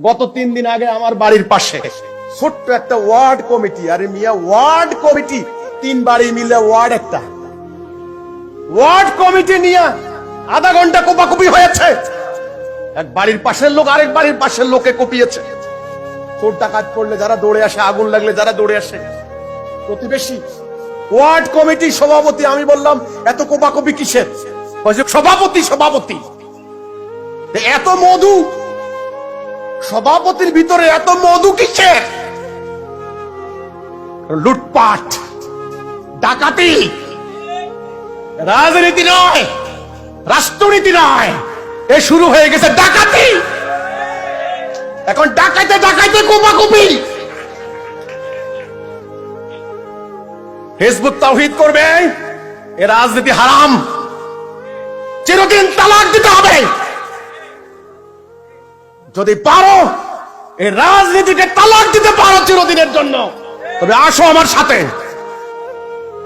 গত 3 দিন আগে আমার বাড়ির পাশে ছোট্ট একটা ওয়ার্ড কমিটি, আরে মিয়া ওয়ার্ড কমিটি, 3 বাড়ি মিলে ওয়ার্ড, একটা ওয়ার্ড কমিটি নিয়ে আধা ঘন্টা কোপাকুপি হয়েছে। এক বাড়ির পাশের লোক আরেক বাড়ির পাশের লোকে কোপিয়েছে। চোর ডাকাত করলে যারা দৌড়ে আসে, আগুন লাগলে যারা দৌড়ে আসে, প্রতিবেশী। ওয়ার্ড কমিটি সভাপতি, আমি বললাম এত কোপাকুপি কিসের? সভাপতি এত মধু, সভাপতির ভিতরে এত মধু কিসের? লুটপাট, ডাকাতি, রাজনীতি নয়, রাষ্ট্রনীতি নয়, এ শুরু হয়ে গেছে ডাকাতি। এখন ডাকাইতে ডাকাইতে কোপাকুপি। হিজবুত তাওহীদ করবে, এ রাজনীতি হারাম, চিরদিন তালাক দিতে হবে। যদি পারো এই রাজনীতিকে তালাক দিতে পারো চিরদিনের জন্য, তবে আসো আমার সাথে।